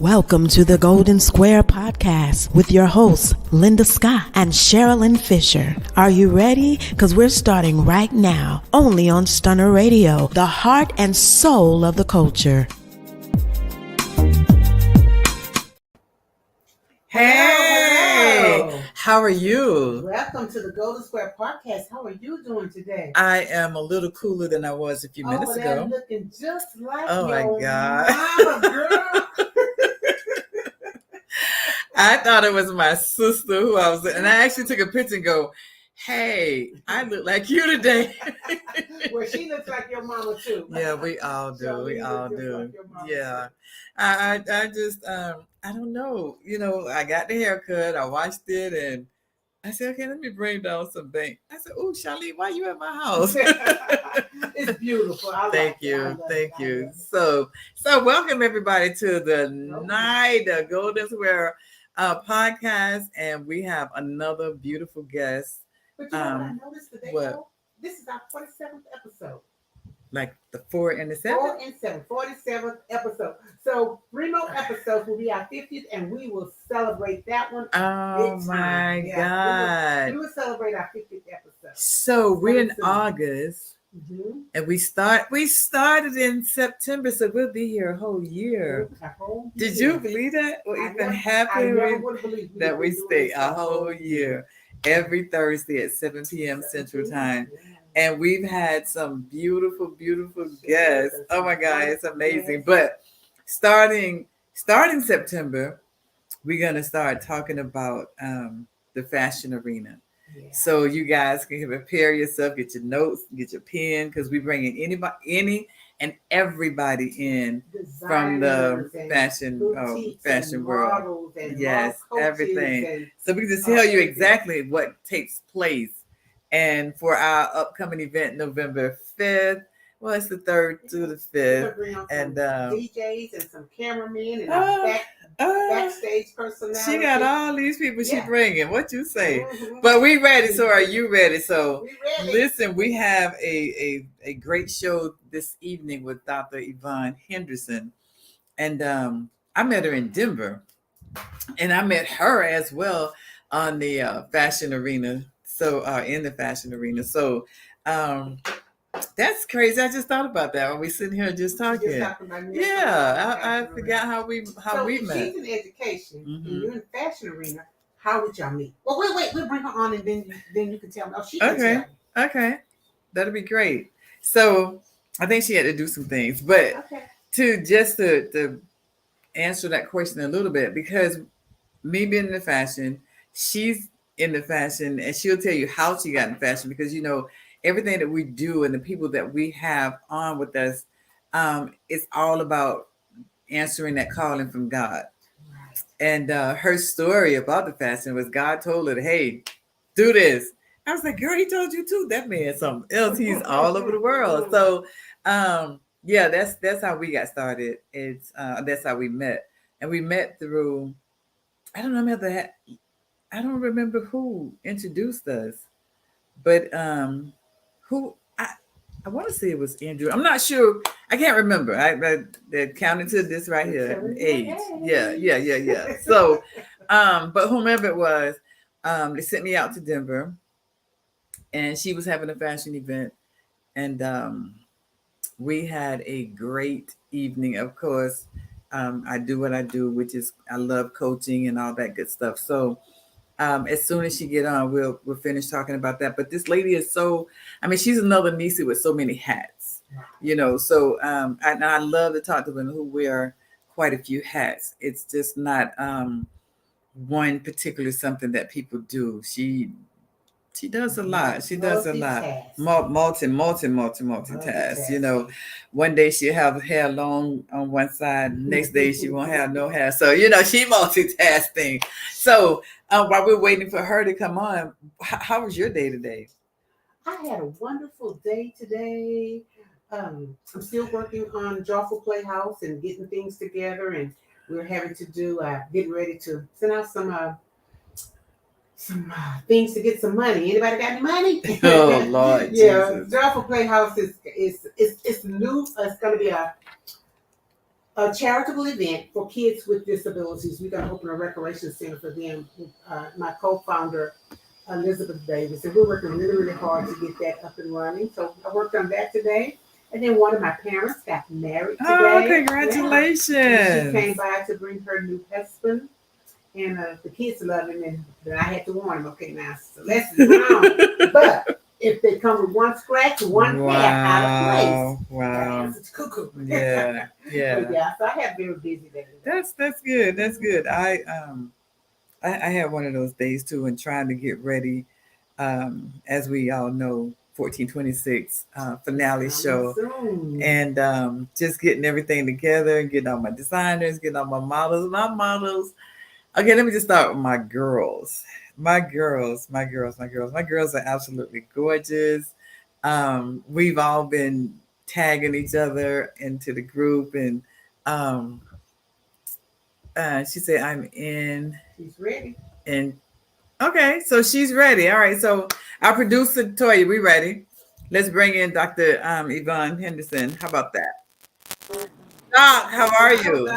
Welcome to the Golden Square Podcast with your hosts, Linda Scott and Sharilyn Fisher. Are you ready? Because we're starting right now, only on Stunner Radio, the heart and soul of the culture. Hey, hello. How are you? Welcome to the Golden Square Podcast. How are you doing today? I am a little cooler than I was a few minutes Over there ago. looking just like Oh my your God. mama, girl. I thought it was my sister who I was, and I actually took a picture and go, "Hey, I look like you today." Well, she looks like your mama too. Yeah, we all do. So We you all look just do. like your mama, Yeah. too. I just I don't know. I got the haircut. I watched it, and I said, "Okay, let me bring down some bank." I said, "Oh, Sharilyn, why you at my house?" It's beautiful. I Thank like it. I you. love Thank it. I you. love it. So welcome everybody to the night, the Golden Square podcast, and we have another beautiful guest. But you know what I noticed today? What? Though? This is our 47th episode. Like the 4 and the 7? 4 and 7, 47th episode. So 3 more episodes will be our 50th, and we will celebrate that one. Oh big my time. God. We will celebrate our 50th episode. So we're in Soon. August, and we started in September, so we'll be here a whole year. Did you believe that? What even I happened? never would have believed That we doing stay this a whole year every Thursday at 7 p.m. Central Time. And we've had some beautiful, beautiful guests. Oh my God, it's amazing. But starting September, we're gonna start talking about the fashion arena. Yeah. So you guys can prepare yourself, get your notes, get your pen, because we're bringing any and everybody in from the fashion world. Yes, everything. So we can just tell you exactly what takes place. And for our upcoming event, November 5th, well, it's the 3rd to the 5th. And DJs and some cameramen and backstage personnel. She got all these people she bringing. What you say? Mm-hmm. But we ready. So are you ready? So ready. Listen, we have a great show this evening with Dr. Yvonne Henderson. And I met her in Denver. And I met her as well on the fashion arena. So in the fashion arena. So that's crazy. I just thought about that when we sitting here just talking. I forgot how we met. She's in education and you're in the fashion arena. How did y'all meet? Well, wait. We'll bring her on and then you can tell me. Oh, she can tell me. Okay. That'll be great. So I think she had to do some things, but to answer that question a little bit, because me being in the fashion, she's in the fashion, and she'll tell you how she got in fashion, because everything that we do and the people that we have on with us, it's all about answering that calling from God. Right. And her story about the fashion was God told her, "Hey, do this." I was like, "Girl, he told you too." That man, something else. He's all over the world. So that's how we got started. It's that's how we met, and we met through. I don't remember who introduced us, but who I want to say it was Andrew. I'm not sure. I can't remember. They're counting to this right here. Age. Yeah. So, but whomever it was, they sent me out to Denver, and she was having a fashion event, and we had a great evening. Of course, I do what I do, which is I love coaching and all that good stuff. So as soon as she get on, we'll finish talking about that. But this lady is she's another Nisi with so many hats, So I love to talk to women who wear quite a few hats. It's just not one particular something that people do. She does a lot. She does a lot. Multitask. One day she'll have hair long on one side. Next day she won't have no hair. So, she multitasking. So while we're waiting for her to come on, how was your day today? I had a wonderful day today. I'm still working on Joyful Playhouse and getting things together. And we're having to do, getting ready to send out some things to get some money. Anybody got any money? Oh Lord, yeah. Jesus. Joyful Playhouse is new. It's going to be a charitable event for kids with disabilities. We're going to open a recreation center for them with my co-founder, Elizabeth Davis. And we're working really, really hard to get that up and running. So I worked on that today. And then one of my parents got married Oh, today. congratulations. Yeah. She came by to bring her new husband. And the kids love him. And then I had to warn them, okay, now Celeste is wrong. But if they come with one scratch, one hair out of place. Wow. It's cuckoo. Yeah. But yeah, so I have been busy day. That's good. That's good. I had one of those days too, and trying to get ready. As we all know, 1426 finale show, and just getting everything together, getting all my designers, getting all my models. My models. Okay, let me just start with my girls. My girls are absolutely gorgeous. We've all been tagging each other into the group, and she said, "I'm in." She's ready. And okay, so she's ready. All right, so our producer Toya, we ready? Let's bring in Dr. Yvonne Henderson. How about that? Doc, how are you?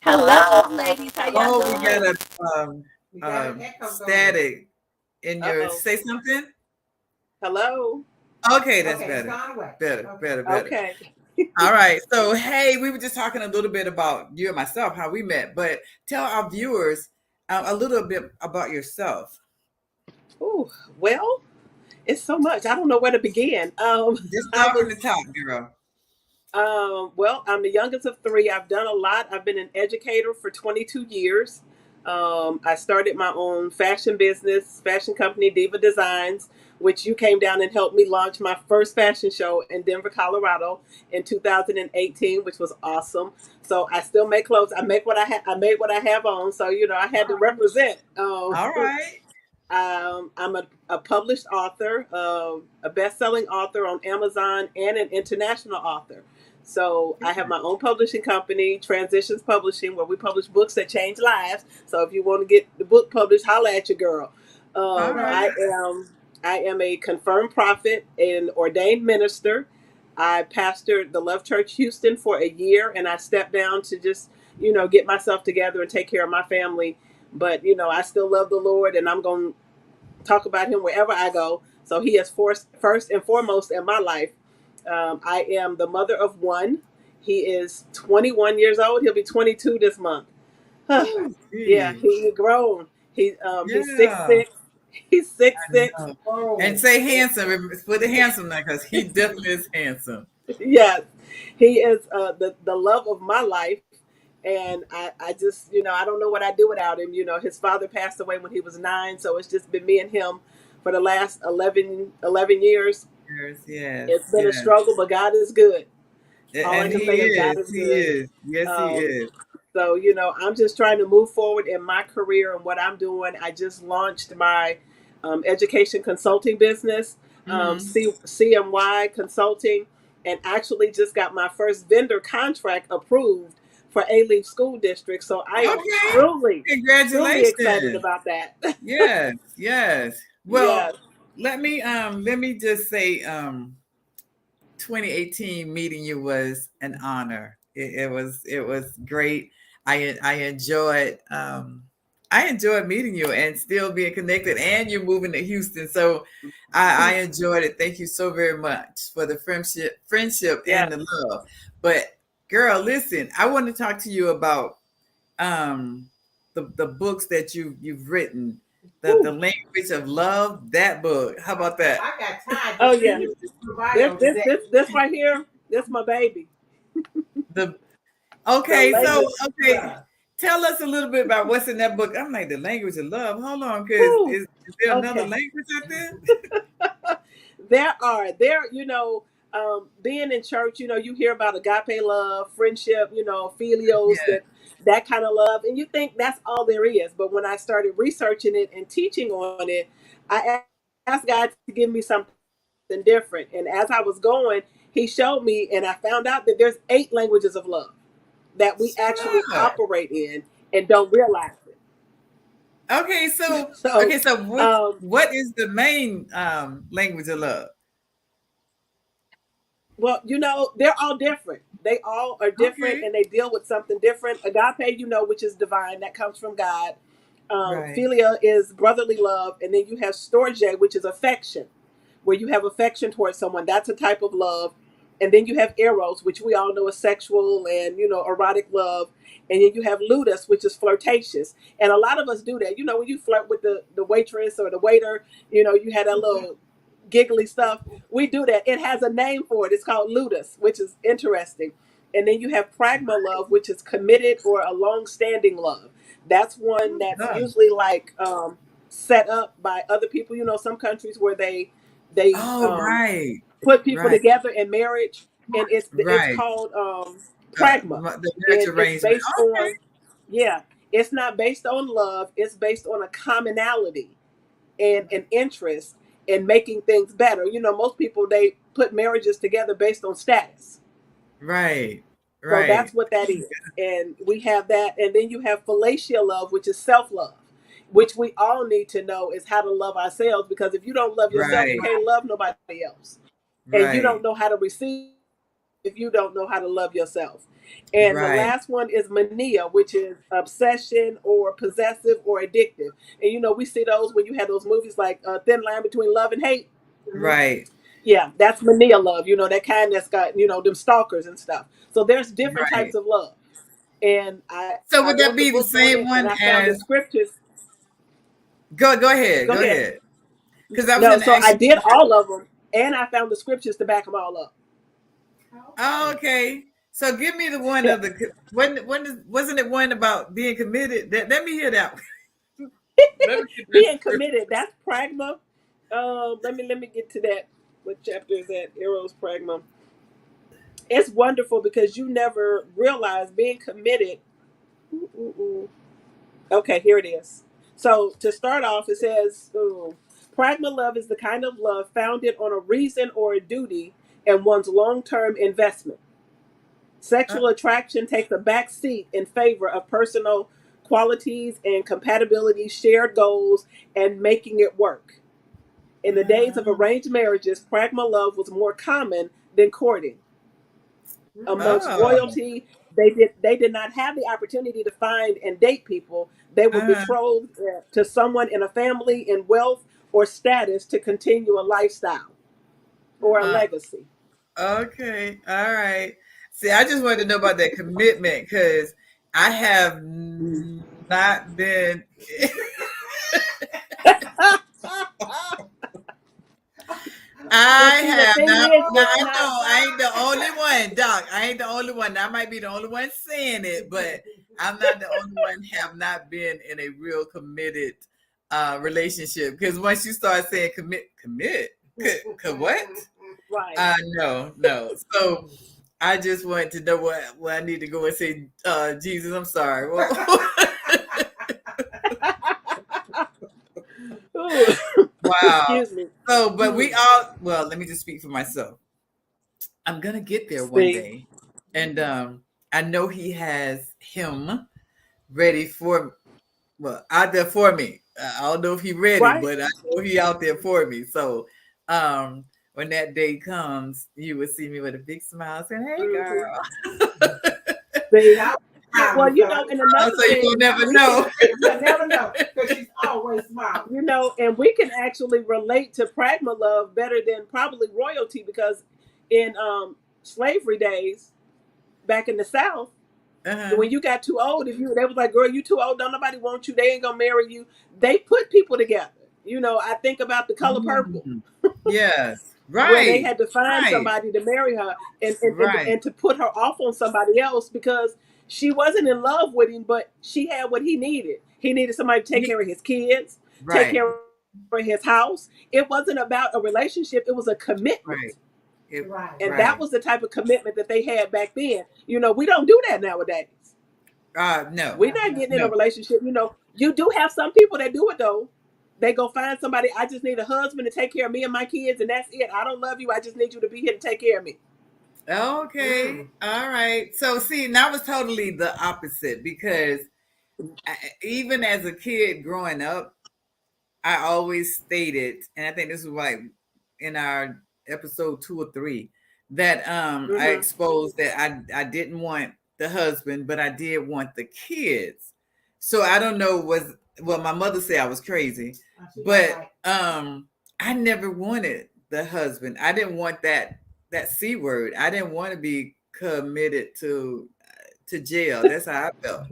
Hello, ladies. How y'all Oh, doing? we got a static in your. Uh-oh. Say something. Hello. Okay, that's better. Better. Okay. All right. So, hey, we were just talking a little bit about you and myself, how we met, but tell our viewers a little bit about yourself. Ooh, well, it's so much. I don't know where to begin. Just start from the top, girl. Well, I'm the youngest of three. I've done a lot. I've been an educator for 22 years. I started my own fashion business, fashion company, Diva Designs, which you came down and helped me launch my first fashion show in Denver, Colorado in 2018, which was awesome. So I still make clothes. I make what I have. I made what I have on. So, I had to represent. All right. I'm a published author, a best-selling author on Amazon, and an international author. So I have my own publishing company, Transitions Publishing, where we publish books that change lives. So if you want to get the book published, holla at your girl. All right. I am a confirmed prophet and ordained minister. I pastored the Love Church Houston for a year, and I stepped down to just get myself together and take care of my family. But I still love the Lord, and I'm going to talk about Him wherever I go. So He is first and foremost in my life. I am the mother of one. He is 21 years old. He'll be 22 this month. Yeah, he's grown. He's six Yeah. six. He's 6'6". And say handsome. Put the handsome there because he definitely is handsome. Yes, he is the love of my life. And I just, I don't know what I'd do without him. His father passed away when he was 9. So it's just been me and him for the last 11 years. Yes. It's been a struggle, but God is good. All And I can he say is God is. is He good. is. Yes, he is. So, I'm just trying to move forward in my career and what I'm doing. I just launched my education consulting business, CMY Consulting, and actually just got my first vendor contract approved for A-Leaf School District. So I am truly excited Congratulations. about that. Yes. Well, Yes. let me just say 2018 meeting you was an honor. It was great. I enjoyed meeting you and still being connected, and you're moving to Houston. So I enjoyed it. Thank you so very much for the friendship Yeah. and the love. But girl, listen, I want to talk to you about the books that you've written. The language of love, that book. How about that? I got time. Oh yeah. This right here, this my baby. The The language. Tell us a little bit about what's in that book. I'm like, the language of love. Hold on, because Whew. is there another Okay. language out there? Being in church, you hear about agape love, friendship, filios, Yeah. that kind of love, and you think that's all there is. But when I started researching it and teaching on it, I asked God to give me something different. And as I was going, He showed me, and I found out that there's 8 languages of love that we actually Sure. operate in and don't realize it. Okay, so So, what is the main language of love? well, they're all different. They all are different Okay. and they deal with something different. Agape, which is divine, that comes from God. Right. Philia is brotherly love, and then you have storge, which is affection, where you have affection towards someone. That's a type of love. And then you have eros, which we all know is sexual and erotic love. And then you have ludus, which is flirtatious. And a lot of us do that. When you flirt with the waitress or the waiter, you had that little giggly stuff. We do that. It has a name for it. It's called ludus, which is interesting. And then you have pragma love, which is committed or a long-standing love. That's one that's Oh, usually like set up by other people. Some countries where they oh, right. put people Right. together in marriage, and it's Right. called pragma, The marriage and it's arrangement. based Okay. on, yeah, it's not based on love. It's based on a commonality and an interest in making things better. Most people, they put marriages together based on status. Right. So Right. that's what that is. And we have that. And then you have fellatio love, which is self love, which we all need to know is how to love ourselves. Because if you don't love yourself, you Right. can't love nobody else. And you don't Right. know how to receive if you don't know how to love yourself. And the Right. last one is mania, which is obsession or possessive or addictive. And we see those when you have those movies like Thin Line Between Love and Hate. Right. Yeah, that's mania love, that kind that's got, them stalkers and stuff. So there's different types Right. of love. And I, So I would that wrote the be the book on same it and one I found the as scriptures. go ahead. Go Go ahead. ahead. Because I was No, gonna so ask I you. did all of them and I found the scriptures to back them all up. Oh, okay. So give me the one Yeah. of the wasn't it one about being committed? Let me hear that one. Let me get that Being script. committed, that's pragma. Let me get to that. What chapter is that? Eros pragma. It's wonderful because you never realize being committed. Ooh, ooh, ooh. Okay, here it is. So to start off, it says, pragma love is the kind of love founded on a reason or a duty and one's long-term investment. Uh, Sexual attraction takes a back seat in favor of personal qualities and compatibility, shared goals, and making it work. In the days of arranged marriages, pragma love was more common than courting. Amongst oh. royalty, they did not have the opportunity to find and date people. They were Uh, betrothed to someone in a family in wealth or status to continue a lifestyle or a uh, legacy. okay. All right. See, I just wanted to know about that commitment because I have not been. I But see, the have thing not. is, Now it's I not. know I ain't the only one, Doc. I ain't the only one. I might be the only one saying it, but I'm not the only one. Have not been in a real committed relationship because once you start saying commit, what? Right. No, no. So I just wanted to know what I need to go and say. Jesus, I'm sorry. Well, Ooh, wow. excuse me. So, but we Hmm. all. Well, let me just speak for myself. I'm gonna get there one See, day, and I know he has him ready for well out there for me. I don't know if he's ready, right? but I know he out there for me. So, when that day comes, you will see me with a big smile, saying, "Hey, Hmm. girl." See, I was smiling, well, so and another So you thing will never we can, know. you'll never know because she's always smiling. and we can actually relate to pragma love better than probably royalty because in slavery days back in the South, Uh-huh. when you got too old, if you they was like, girl, you too old, don't nobody want you, they ain't gonna marry you. They put people together. I think about The Color Purple, Mm. Yes. where they Right. had to find Right. somebody to marry her Right. and to put her off on somebody else because she wasn't in love with him, but she had what he needed. He needed somebody to take He- care of his kids, take right. care of his house. It wasn't about a relationship, it was a Right. commitment. Right. And that Right. was the type of commitment that they had back then. We don't do that nowadays. No. We're No, not no. getting in a No. relationship. You do have some people that do it though. They go find somebody. I just need a husband to take care of me and my kids, and that's it. I don't love you. I just need you to be here to take care of me. Okay. Mm. All right. So see, that was totally the opposite because even as a kid growing up, I always stated, and I think this was like in our episode 2 or 3, that I Mm-hmm. exposed that I didn't want the husband, but I did want the kids. So I don't know well, my mother said I was crazy, but I never wanted the husband. I didn't want that C word. I didn't want to be committed to jail. That's how I felt,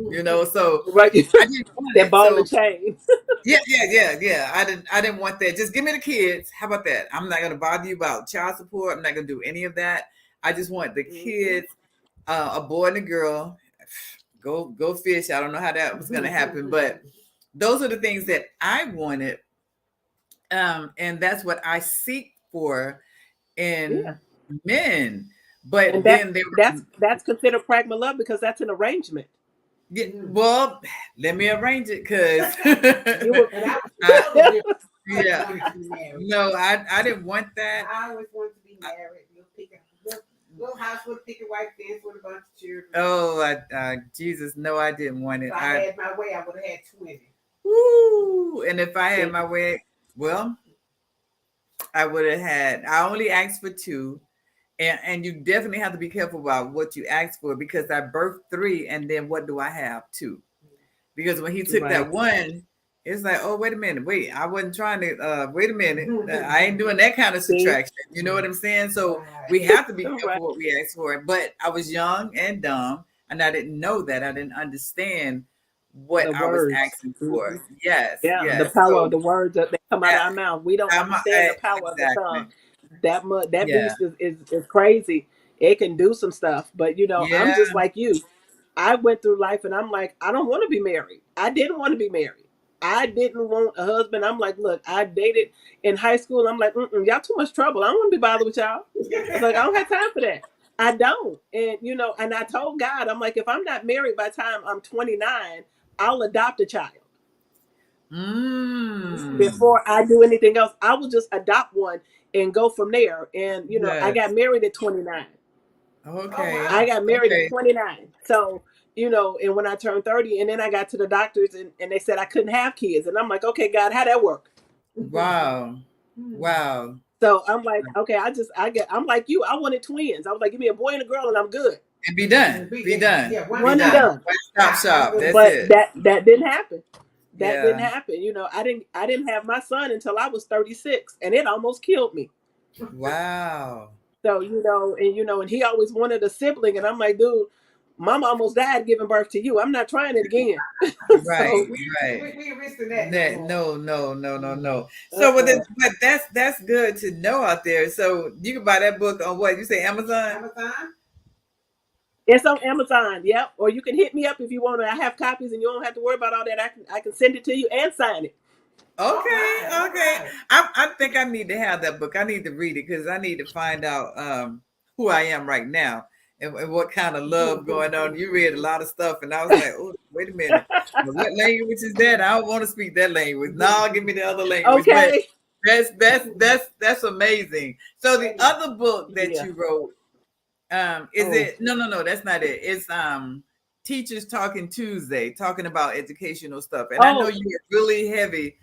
So Right. I didn't want That it. ball and So chain. yeah. I didn't want that. Just give me the kids. How about that? I'm not gonna bother you about child support. I'm not gonna do any of that. I just want the Mm-hmm. kids, a boy and a girl. Go fish. I don't know how that was gonna happen, but those are the things that I wanted. And that's what I seek for Yeah. in men. But And then they were that's considered pragma love because that's an arrangement. yeah, well, let me arrange it because You were And I was I, totally yeah. wanted to be married. No, I didn't want that. I always wanted to be married. Little house with a picket white fence with a bunch of children. Oh, Jesus, no, I didn't want it. If I had my way, I would have had 20. Woo, and if I had my way, well, I would have had. I only asked for two, and you definitely have to be careful about what you ask for because I birthed three, and then what do I have? Two. Because when he took that right. one, it's like, oh, wait a minute, wait, I wasn't trying to. Wait a minute, I ain't doing that kind of See? subtraction. You know what I'm saying? So we have to be Right. careful what we ask for. But I was young and dumb, and I didn't know that. I didn't understand what The I was words. asking Mm-hmm. for. Yes, Yeah, the yes. power of So the words that come out of that our mouth. We don't I'm understand the power of the tongue. exactly. That Yeah, beast is crazy. It can do some stuff, but I'm yeah. just like you. I went through life and I'm like, I don't want to be married. I didn't want to be married. I didn't want a husband. I'm like, look, I dated in high school. I'm like, y'all too much trouble. I don't want to be bothered with y'all. I was like, I don't have time for that. I don't. And and I told God, I'm like, if I'm not married by the time I'm 29, I'll adopt a child. Mm. Before I do anything else, I will just adopt one and go from there. And I got Yes. married at 29. Okay. I got married at Okay. 29. So, and when I turned 30, and then I got to the doctors and they said I couldn't have kids. And I'm like, okay, God, how'd that work? Wow. Wow. So I'm like, okay, I'm like you. I wanted twins. I was like, give me a boy and a girl and I'm good. And be done. Be done. Yeah, Be One and done. done. One stop shop. That's But it. that didn't happen. That didn't Yeah. happen. I didn't have my son until I was 36 and it almost killed me. Wow. So, and he always wanted a sibling. And I'm like, dude, mama almost died giving birth to you. I'm not trying it again. Right. So, Right. We risking that. No. So, uh-uh. but that's good to know out there. So you can buy that book on what you say, Amazon. Amazon? It's on Amazon. Yep. Or you can hit me up if you want to. I have copies and you don't have to worry about all that. I can send it to you and sign it. Okay. All Okay. right. I think I need to have that book. I need to read it because I need to find out who I am right now and what kind of love going on. You read a lot of stuff, and I was like, oh, wait a minute. What language is that? I don't want to speak that language. No, give me the other language. But Okay. that's amazing. So the other book that Yeah. you wrote, is Oh. it no, that's not it. It's Teachers Talking Tuesday, talking about educational stuff. And I know Oh. you were really heavy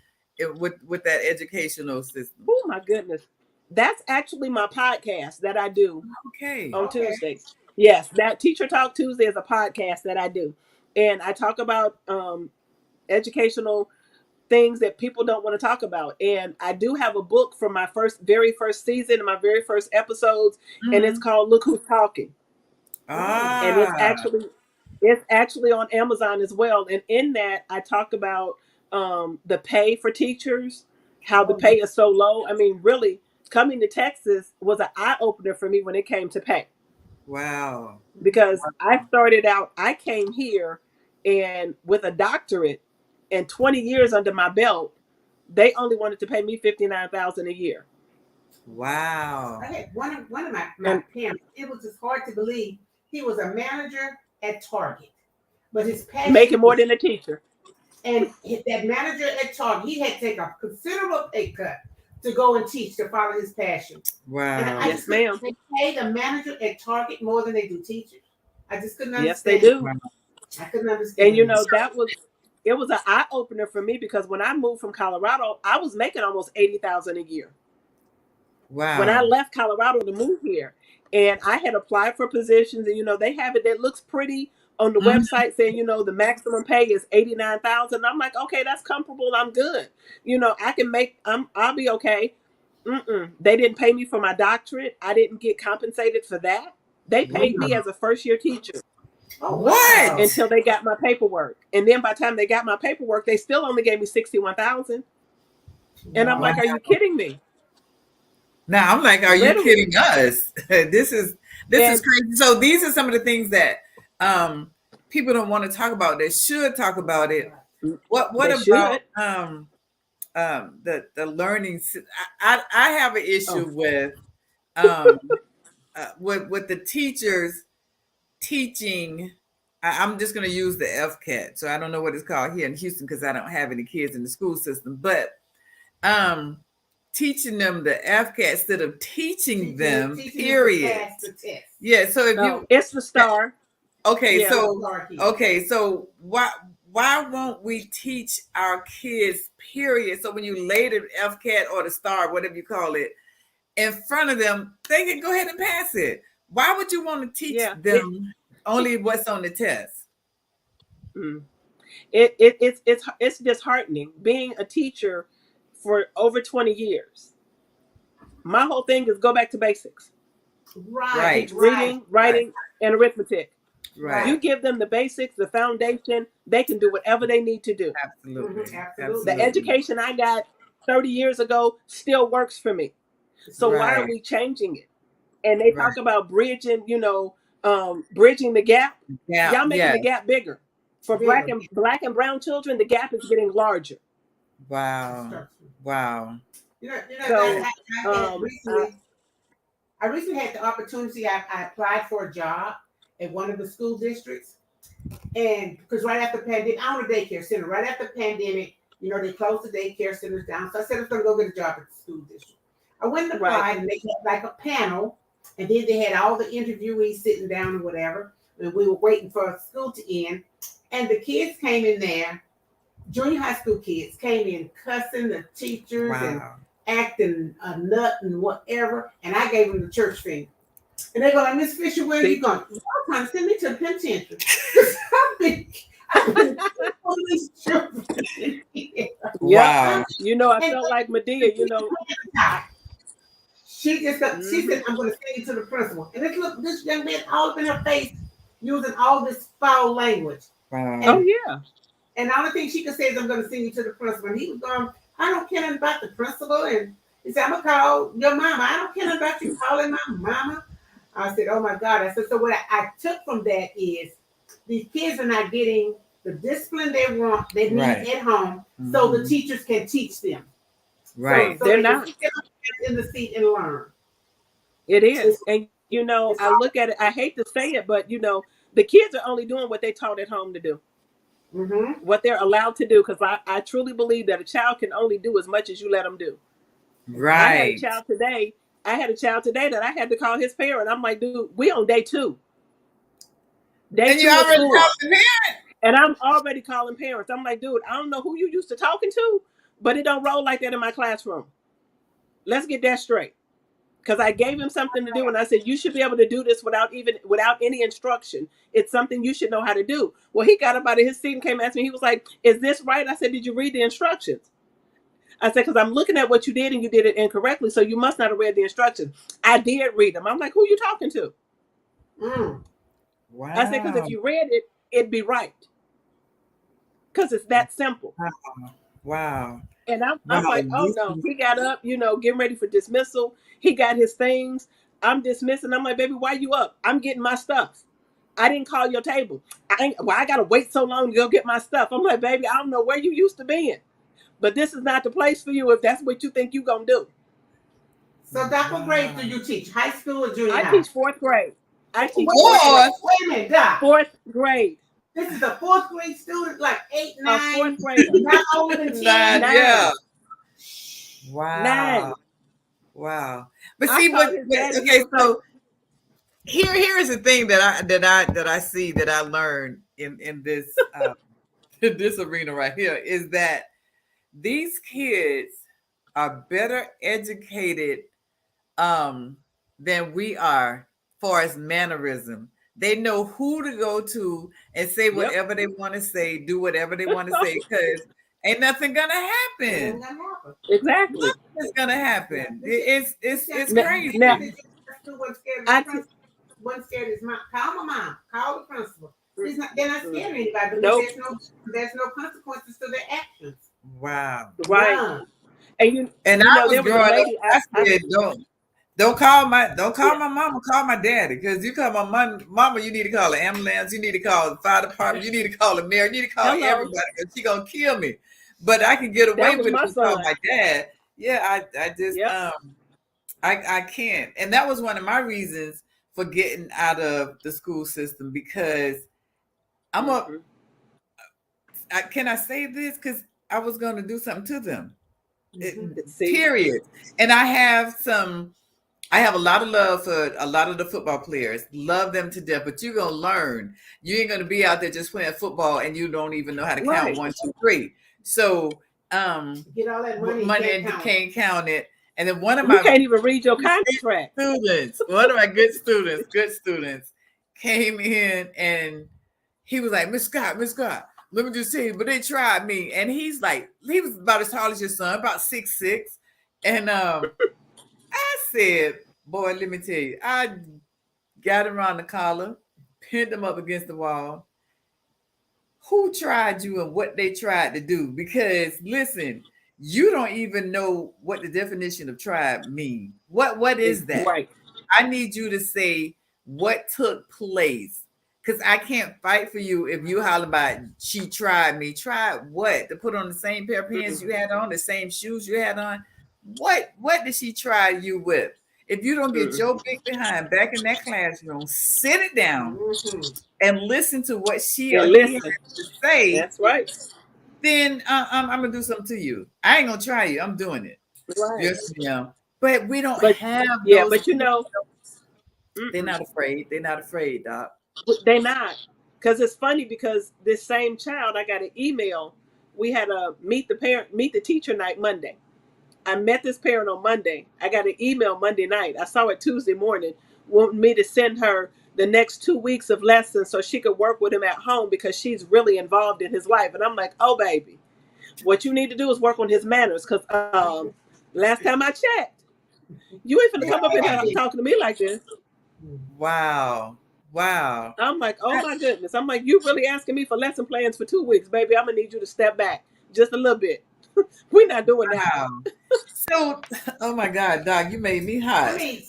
with that educational system. Oh my goodness. That's actually my podcast that I do Okay. on Okay. Tuesdays. Yes, that Teacher Talk Tuesday is a podcast that I do. And I talk about educational things that people don't want to talk about. And I do have a book from my very first season and my very first episodes, and it's Mhm. called Look Who's Talking. And Ah, it's actually on Amazon as well. And in that I talk about the pay for teachers, how the pay is so low. I mean, really, coming to Texas was an eye opener for me when it came to pay. wow. Because I came here and with a doctorate and 20 years under my belt, they only wanted to pay me $59,000 a year. Wow. I had one of my And parents. It was just hard to believe he was a manager at Target, but his passion making more was, than a teacher. and that manager at Target, he had to take a considerable pay cut to go and teach to follow his passion. And Wow. I Yes, just couldn't, ma'am. they pay the manager at Target more than they do teachers. I just couldn't Yes, they understand. do. I couldn't And understand it. it was an eye opener for me because when I moved from Colorado, I was making almost $80,000 a year. when I Wow. left Colorado to move here. And I had applied for positions, and they have it that looks pretty on the Mhm. website saying, the maximum pay is 89,000. I'm like, okay, that's comfortable. I'm good. I can make. I'll be okay. They didn't pay me for my doctorate. I didn't get compensated for that. They paid me Wow. as a first year teacher Oh What? wow. until they got my paperwork, and then by the time they got my paperwork, they still only gave me 61,000. And I'm Wow. like, are you kidding me? Now I'm like, are you Literally. kidding us? This is And crazy. So these are some of the things that people don't want to talk about. They should talk about it. What they about should. the learning? I have an Oh, issue um with the teachers teaching. I'm just going to use the FCAT. So I don't know what it's called here in Houston because I don't have any kids in the school system, but um teaching them the FCAT instead of teaching them, Teaching them to period. pass the test. Yeah. So if no, you it's the star. okay, Yeah. so why won't we teach our kids, period? So when you lay the FCAT or the star, whatever you call it, in front of them, they can go ahead and pass it. Why would you want to teach Yeah. them only what's on the test? Mm. It's disheartening being a teacher for over 20 years. My whole thing is go back to basics. Right, Right, Teach right, reading, right, writing, and arithmetic. right. You right. give them the basics, the foundation, they can do whatever they need to do. Absolutely, The Absolutely. absolutely. education I got 30 years ago still works for me. So why are Right, we changing it? And they right. talk about bridging the gap. Yeah, Y'all making yeah. the gap bigger. For Bigger. black and brown children, the gap is getting larger. Wow, wow. That So I had I, recently. I recently had the opportunity. I applied for a job at one of the school districts, and because right after pandemic, I own a daycare center. Right after pandemic, they closed the daycare centers down. So I said I was going to go get a job at the school district. I went and right. applied, and they had like a panel, and then they had all the interviewees sitting down and whatever. And we were waiting for school to end, and the kids came in there. Junior high school kids came in cussing the teachers and Wow. acting a nut and whatever. And I gave them the church finger. And they're going, Miss Fisher, where are you See? going? Y'all trying to send me to the penitentiary. I've been all these children in here. Yep. Wow. I And felt like Medea, she said, hmm I'm going to send you to the principal. And this young man all up in her face using all this foul language. Wow. Oh And yeah. And the only thing she could say is, I'm going to send you to the principal. And he was going, I don't care nothing about the principal. And he said, I'm going to call your mama. I don't care nothing about you calling my mama. I said, oh my God. I said, so what I took from that is these kids are not getting the discipline they need Right. at home, so the Mhm. teachers can teach them. Right. So They're they can not. sit in the seat and learn. It It's, is. And it's I look at it, I hate to say it, but the kids are only doing what they taught at home to do. mm-hmm. What they're allowed to do, because I truly believe that a child can only do as much as you let them do. I had a Right. child today. I had a child today that I had to call his parent. I'm like, dude, we on day two. Day And you two of already school. talked to me. And I'm already calling parents. I'm like, dude, I don't know who you used to talking to, but it don't roll like that in my classroom. Let's get that straight. Because I gave him something to do, and I said, you should be able to do this without any instruction. It's something you should know how to do. Well, he got up out of his seat and came and asked me. He was like, is this right? I said, did you read the instructions? I said, because I'm looking at what you did and you did it incorrectly, so you must not have read the instructions. I did read them. I'm like, who are you talking to? Mm. I said, because Wow. if you read it, it'd be right. Because it's that simple. Wow. And I'm Wow. like, oh This no. is He got up, getting ready for dismissal. He got his things. I'm dismissing. I'm like, baby, why you up? I'm getting my stuff. I didn't call your table. I gotta wait so long to go get my stuff. I'm like, baby, I don't know where you used to be in, but this is not the place for you if that's what you think you gonna do. So, Doc, what grade wow. do you teach? High school or junior I high? teach fourth grade. I teach fourth Wait, grade. What? wait a minute, Doc. Fourth grade. This is a fourth grade student, like 8, A 9, fourth grader. not older than 10. Nine, yeah. Nine. Wow. 9. Wow. But I see called his daddy. He okay, was like, so here is the thing that I see that I learned in this in this arena right here is that these kids are better educated than we are far as mannerism. They know who to go to and say Yep. whatever they want to say, do whatever they want to say, because ain't nothing gonna happen. Exactly. Nothing's gonna happen. It's crazy. Now, One scared his mom. Call my mom. Call the principal. They're not scared of anybody because Nope. there's no consequences to their actions. Wow. Right. Yeah. And I was there was a growing up. lady. I said, don't call my mama, call my daddy, because you call my mama, you need to call the ambulance, you need to call the fire department, you need to call the mayor, you need to call everybody, because she gonna kill me. But I can get away with it to call my dad. Yeah, I just I can't. And that was one of my reasons for getting out of the school system, because can I say this? Because I was gonna do something to them. Period. And I have a lot of love for a lot of the football players. Love them to death, but you're gonna learn. You ain't gonna be out there just playing football and you don't even know how to count 1, 2, 3. So get all that money and you can't count it. And then you can't even read your contract. One of my good students came in and he was like, Miss Scott, let me just say, but they tried me. And he was about as tall as your son, about 6'6". And I said, boy, let me tell you, I got him around the collar, pinned him up against the wall. Who tried you and what they tried to do? Because listen, you don't even know what the definition of tribe means. What is that? Right. I need you to say what took place. Because I can't fight for you if you holler about she tried me. Tried what? To put on the same pair of pants you had on, the same shoes you had on? What did she try you with? If you don't get your big behind back in that classroom, sit it down and listen to what she or he has to say. That's right. Then I'm gonna do something to you. I ain't gonna try you. I'm doing it. Right. Yes, ma'am. But we don't have those. Yeah, but you know, they're not afraid. They're not afraid, Doc. They're not. Because it's funny, because this same child, I got an email. We had a meet the teacher night Monday. I met this parent on Monday. I got an email Monday night. I saw it Tuesday morning, wanting me to send her the next 2 weeks of lessons so she could work with him at home because she's really involved in his life. And I'm like, oh, baby, what you need to do is work on his manners, because last time I checked, you ain't finna come up in here talking to me like this. Wow. I'm like, oh my goodness. I'm like, you really asking me for lesson plans for 2 weeks, baby? I'm gonna need you to step back just a little bit. We're not doing that. So, oh my God, Doc, you made me hot. I mean,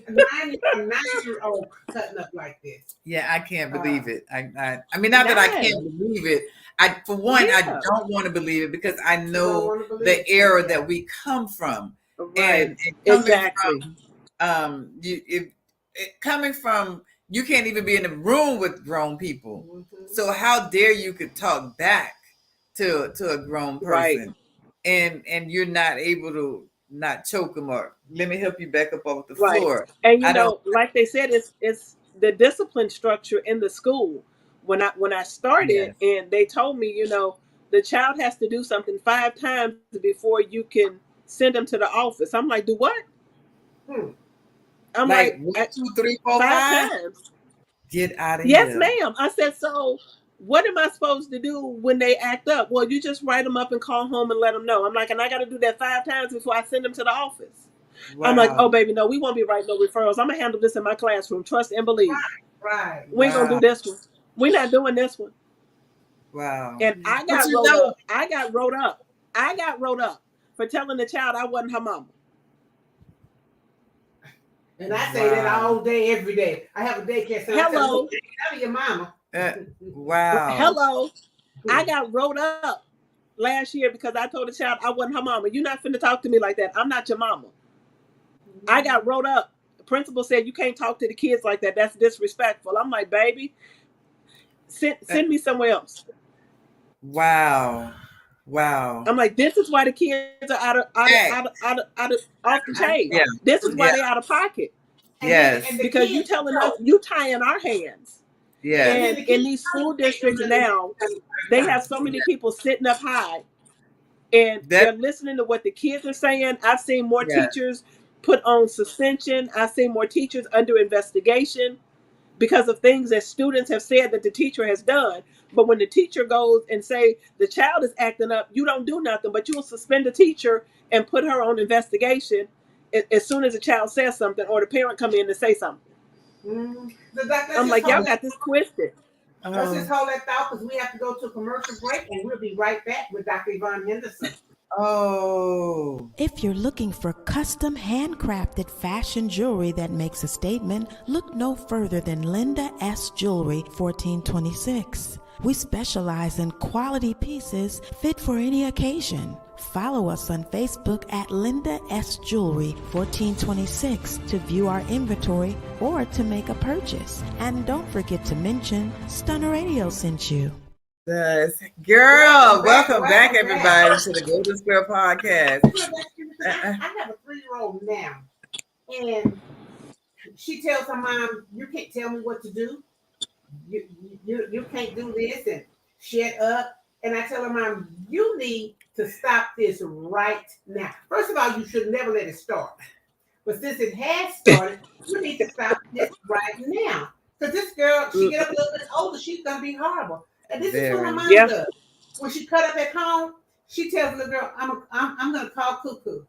9-year-old cutting up like this. Yeah, I can't believe it. I mean, not that I can't believe it. I don't want to believe it, because I know the era that we come from. Right. And exactly. Coming from, you can't even be in a room with grown people. So how dare you could talk back to a grown person, and you're not able to not choke them, or let me help you back up off the floor. And like they said, it's the discipline structure in the school. When I started, and they told me, the child has to do something 5 times before you can send them to the office. I'm like, do what? I'm like 1, 2, 3, 4, 5 times. Get out of here. Yes, ma'am. I said, so what am I supposed to do when they act up? Well, you just write them up and call home and let them know. I'm like, and I got to do that 5 times before I send them to the office. Wow. I'm like, oh, baby, no, we won't be writing no referrals. I'm going to handle this in my classroom. Trust and believe. Right. We ain't going to do this one. We're not doing this one. Wow. And I got wrote up. I got wrote up for telling the child I wasn't her mama. And I say that all day, every day. I have a daycare center. Hello. Tell your mama. Wow. Hello. I got wrote up last year because I told the child I wasn't her mama. You're not finna talk to me like that. I'm not your mama. I got wrote up. The principal said you can't talk to the kids like that. That's disrespectful. I'm like, baby, send me somewhere else. Wow. I'm like, this is why the kids are off the chain. Yeah. This is why they're out of pocket. Yes. Because you telling us, you tying our hands. Yeah. And in these school districts now, they have so many people sitting up high, and they're listening to what the kids are saying. I've seen more teachers put on suspension. I've seen more teachers under investigation because of things that students have said that the teacher has done. But when the teacher goes and say the child is acting up, you don't do nothing, but you will suspend the teacher and put her on investigation as soon as the child says something or the parent come in to say something. I'm like, y'all got this twisted. Let's just hold that thought because we have to go to a commercial break and we'll be right back with Dr. Yvonne Henderson. If you're looking for custom handcrafted fashion jewelry that makes a statement, look no further than Linda S. Jewelry, 1426. We specialize in quality pieces fit for any occasion. Follow us on Facebook at Linda S. Jewelry 1426 to view our inventory or to make a purchase. And don't forget to mention Stunner Radio sent you. Yes. Girl, welcome back everybody to the Golden Square Podcast. I have a 3-year-old now, and she tells her mom, "You can't tell me what to do. You can't do this and shut up." And I tell her mom, "You need to stop this right now. First of all, you should never let it start. But since it has started, you need to stop this right now. Because this girl, she get up a little bit older, she's gonna be horrible." And this is what her mom does. When she cut up at home, she tells the girl, I'm gonna call Cuckoo.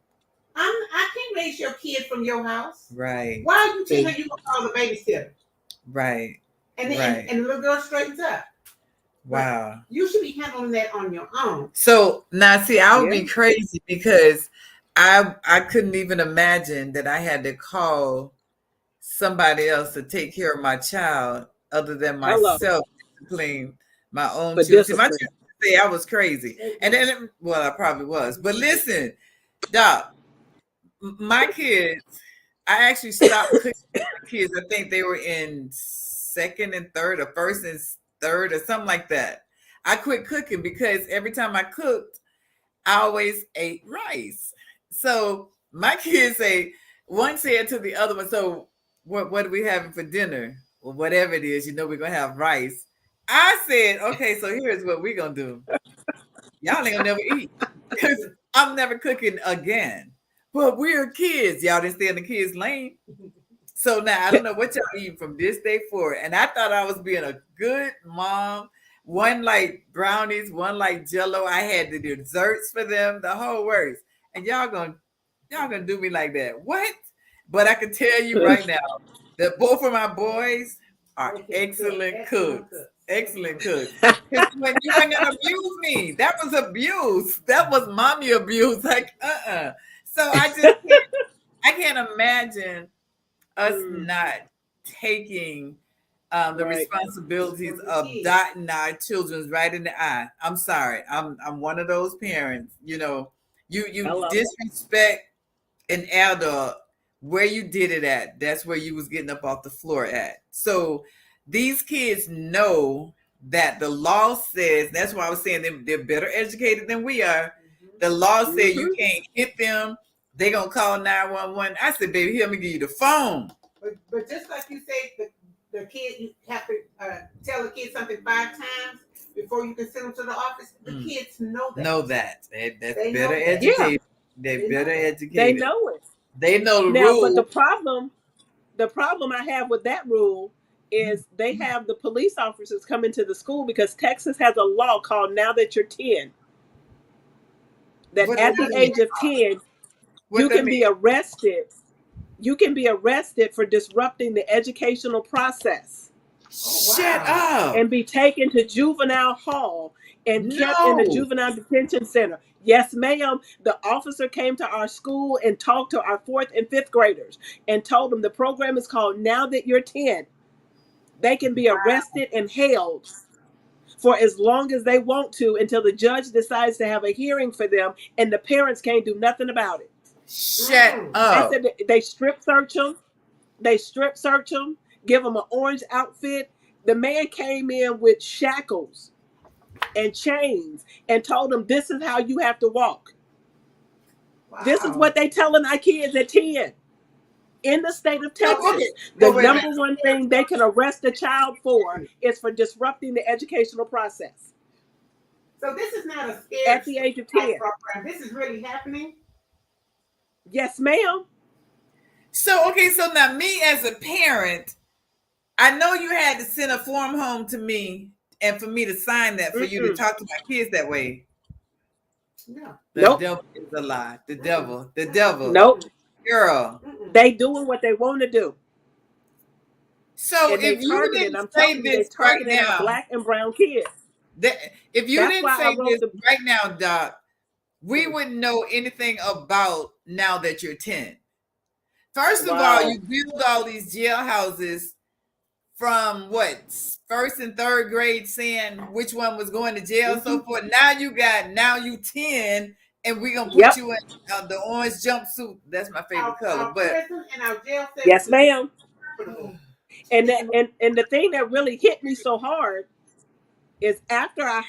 I can't raise your kid from your house. Right. Why are you telling her you gonna call the babysitter? Right. And the little girl straightens up. Wow. But you should be handling that on your own. So now see, I would be crazy because I couldn't even imagine that I had to call somebody else to take care of my child other than myself to clean my own children. My children say I was crazy. And then, well, I probably was. But listen, Doc, my kids, I actually stopped cooking my kids. I think they were in second and third or first and third or something like that. I quit cooking because every time I cooked, I always ate rice. So my kids say, one said to the other one, "So what are we having for dinner?" Well, whatever it is, we're going to have rice. I said, "Okay, so here's what we're going to do. Y'all ain't going to never eat because I'm never cooking again. But we're kids. Y'all didn't stay in the kids' lane. So now I don't know what y'all eating from this day forward." And I thought I was being a good mom. One like brownies, one like Jello. I had the desserts for them, the whole works. And y'all gonna do me like that? What? But I can tell you right now that both of my boys are excellent cooks. Excellent cooks. When you ain't gonna abuse me, that was abuse. That was mommy abuse. Like, So I can't imagine us not taking the responsibilities of dotting our children's right in the eye. I'm sorry. I'm one of those parents. You disrespect an adult where you did it at. That's where you was getting up off the floor at. So these kids know that the law says, that's why I was saying they're better educated than we are. The law says you can't hit them. They gonna call 911. I said, "Baby, here, let me give you the phone." But just like you say, the kid, you have to tell the kid something 5 times before you can send them to the office. The kids know that. That's better educated. They're better educated. They know it. They know the rule. But the problem I have with that rule is they have the police officers come into the school because Texas has a law called Now That You're 10. That at the age of 10, you can be arrested. You can be arrested for disrupting the educational process. Shut up. And be taken to juvenile hall and kept in the juvenile detention center. Yes, ma'am. The officer came to our school and talked to our 4th and 5th graders and told them the program is called Now That You're 10. They can be arrested and held for as long as they want to until the judge decides to have a hearing for them, and the parents can't do nothing about it. Shut up. They said they strip search them. They strip search them, give them an orange outfit. The man came in with shackles and chains and told them, "This is how you have to walk." Wow. This is what they telling our kids at 10 in the state of Texas. The number one thing they can arrest a child for is for disrupting the educational process. So this is not a scare at the age of 10 program. This is really happening. Yes, ma'am. So, okay, so now me as a parent, I know you had to send a form home to me and for me to sign that for you to Mm-mm. talk to my kids that way. No. The Nope. devil is a lie. The devil. Nope. Girl. They doing what they want to do. So And they if you targeting, didn't I'm say telling you, they this right targeting our now, black and brown kids. if you That's didn't why I say wrote this the right now, Doc, we wouldn't know anything about now that you're 10. First of all, wow. you build all these jailhouses from what, first and third grade, saying which one was going to jail, so forth. Now you 10, and we're gonna put Yep. you in the orange jumpsuit. That's my favorite color. Our But prison and our jail Yes, services ma'am. are comfortable. And the thing that really hit me so hard is after I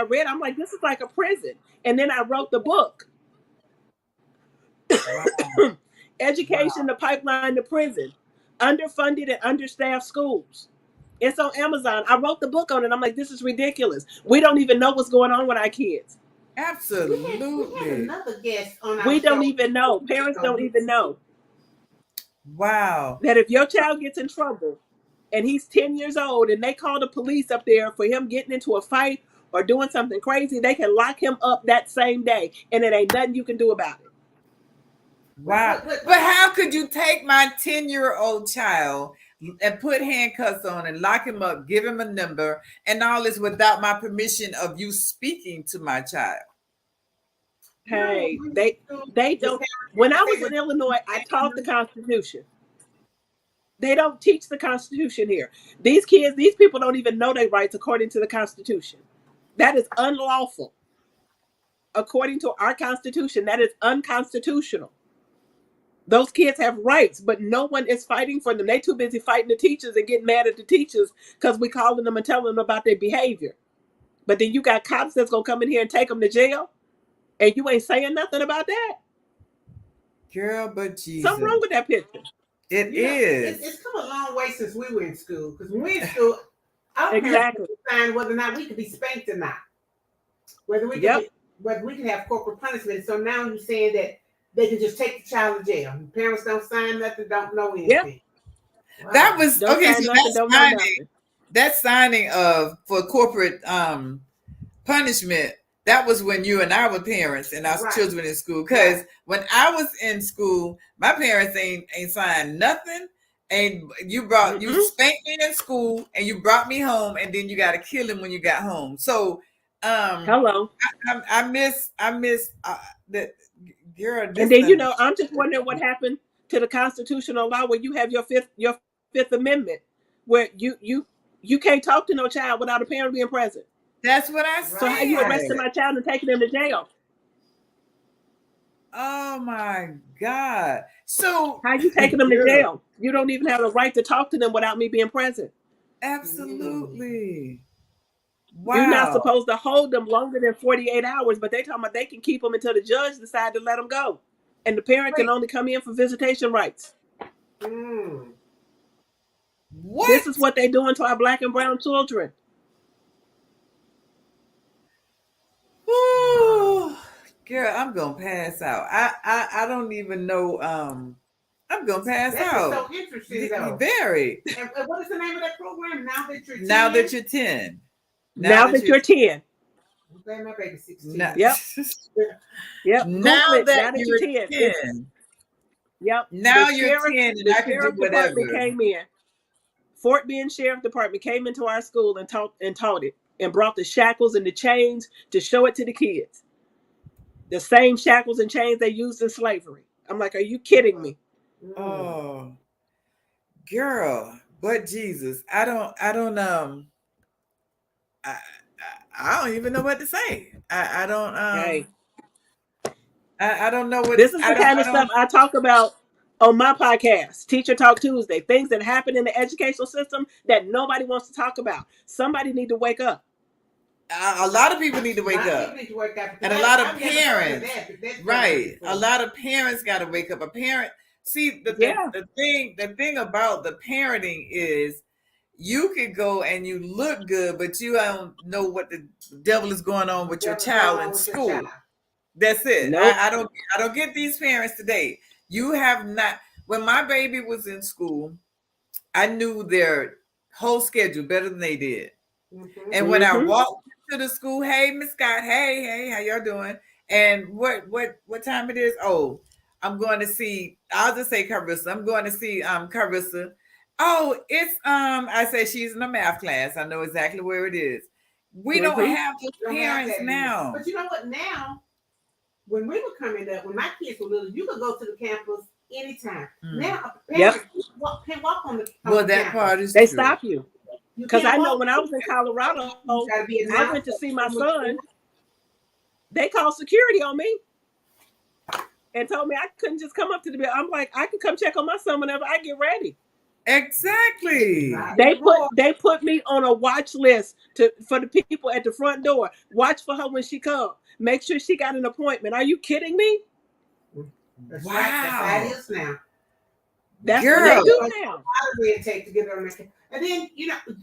read, I'm like, this is like a prison. And then I wrote the book, wow, Education, the Pipeline to Prison, Underfunded and Understaffed Schools. It's on Amazon. I wrote the book on it. I'm like, this is ridiculous. We don't even know what's going on with our kids. We had absolutely, another guest on our We don't show. even know. Parents don't even know wow. that if your child gets in trouble and he's 10 years old and they call the police up there for him getting into a fight or doing something crazy, they can lock him up that same day and it ain't nothing you can do about it. Wow. But how could you take my 10-year-old child and put handcuffs on and lock him up, give him a number, and all this without my permission of you speaking to my child? Hey, they don't. When I was in Illinois, I taught the Constitution. They don't teach the Constitution here. These kids, these people don't even know their rights according to the Constitution. That is unlawful. According to our Constitution, that is unconstitutional. Those kids have rights, but no one is fighting for them. They too busy fighting the teachers and getting mad at the teachers because we calling them and telling them about their behavior. But then you got cops that's gonna come in here and take them to jail, and you ain't saying nothing about that. Girl, but Jesus. Something wrong with that picture. It is. It's come a long way since we were in school. Because when we were in school, our parents could decide whether or not we could be spanked or not. Whether we can have corporal punishment. So now you're saying that they can just take the child to jail. Parents don't sign nothing, don't know anything. Yep. Wow. That was don't okay. So nothing, that signing of for corporate punishment. That was when you and I were parents and our children in school. Because when I was in school, my parents ain't signed nothing. And you spanked me in school and you brought me home, and then you got to kill him when you got home. So hello. I miss that. Girl, and then I'm just wondering what happened to the constitutional law where you have your fifth amendment, where you can't talk to no child without a parent being present. That's what I said. So how you arresting my child and taking him to jail? Oh my God! So how you taking them to jail? You don't even have the right to talk to them without me being present. Absolutely. Wow. You're not supposed to hold them longer than 48 hours, but they talking about they can keep them until the judge decides to let them go. And the parent can only come in for visitation rights. What? This is what they're doing to our black and brown children. Ooh, girl, I'm gonna pass out. I don't even know. I'm gonna pass out. That's so interesting, though. Very. And what is the name of that program? Now that you're 10. Now that you're 10. Now that you're 10. I'm glad my baby's 16. Yep. Now that you're 10. Yep. Now you're 10 and the I can do whatever. Came in. Fort Bend Sheriff Department came into our school and taught it and brought the shackles and the chains to show it to the kids. The same shackles and chains they used in slavery. I'm like, are you kidding me? Oh, girl, but Jesus, I don't even know what to say. I don't I don't know what this is the kind of stuff I talk about on my podcast, Teacher Talk Tuesday. Things that happen in the educational system that nobody wants to talk about. Somebody need to wake up. A lot of people need to wake up. And a lot of parents. Right. A lot of parents got to wake up. A parent. See, the thing about the parenting is you could go and you look good, but you don't know what the devil is going on with your child in school. That's it. Nope. I don't get these parents today. You have not. when my baby was in school, I knew their whole schedule better than they did. Mm-hmm. And when I walked to the school, hey, Miss Scott, hey, how y'all doing? And what time it is? Oh, I'm going to see, I'll just say Carissa. I'm going to see Carissa. Oh, it's I say she's in a math class. I know exactly where it is. We don't have those parents now. But you know what? Now, when we were coming up, when my kids were little, you could go to the campus anytime. Now, parents can't walk on the that campus. part is They true. stop you. Because I know when I was in Colorado, I went to see my son. They called security on me and told me I couldn't just come up to the building. I'm like, I can come check on my son whenever I get ready. Exactly. They put me on a watch list for the people at the front door. Watch for her when she comes. Make sure she got an appointment. Are you kidding me? That's wow. Right. That's how it is now. That's what they do now. It take to get on the, and then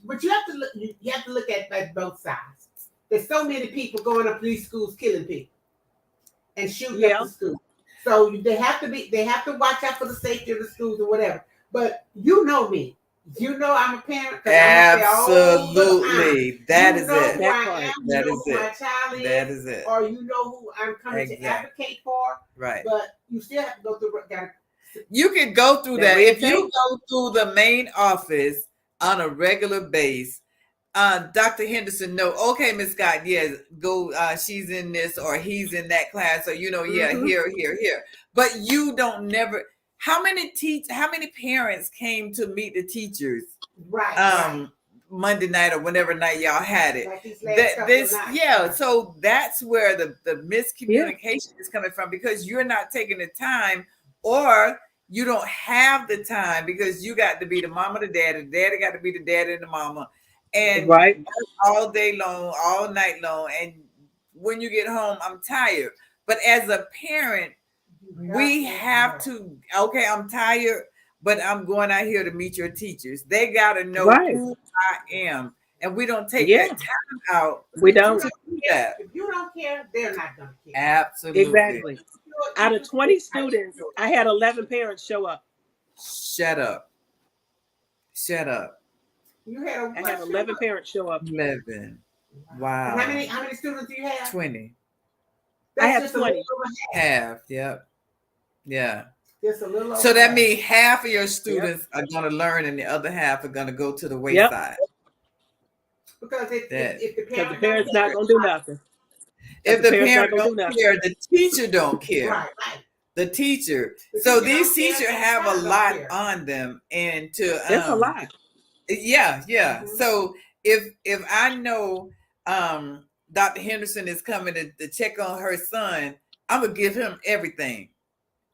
but you have to look. You have to look at both sides. There's so many people going up to these schools killing people and shooting up the school. So they have to watch out for the safety of the schools or whatever. But you know me. You know I'm a parent. Absolutely. That is it. That is it. My child is, that is it. Or you know who I'm coming to advocate for. Right. But you still have to go through. You can go through that. If you go through the main office on a regular base, Dr. Henderson, no, okay, Miss Scott, yes, go, she's in this or he's in that class, or here. But you don't never. How many parents came to meet the teachers? Right. Monday night or whenever night y'all had it. Like so that's where the miscommunication is coming from, because you're not taking the time, or you don't have the time because you got to be the mama, the daddy got to be the daddy and the mama, and all day long, all night long. And when you get home, I'm tired. But as a parent, we have to, okay, I'm tired, but I'm going out here to meet your teachers. They got to know who I am. And we don't take that time out. We don't. To do that. If you don't care, they're not going to care. Absolutely. Exactly. Out of 20 students, I had 11 parents show up. Shut up. I had 11 parents show up. 11. Wow. And how many students do you have? 20. I have 20. Half. Yep. Yeah. Just a little. So that means half of your students are going to learn, and the other half are going to go to the wayside. Because if the parents not going to do nothing. If the parent don't care, the teacher don't care. Right. The teacher. So these teachers have a lot on them, and that's a lot. Yeah. Mm-hmm. So if I know Dr. Henderson is coming to check on her son, I'm gonna give him everything.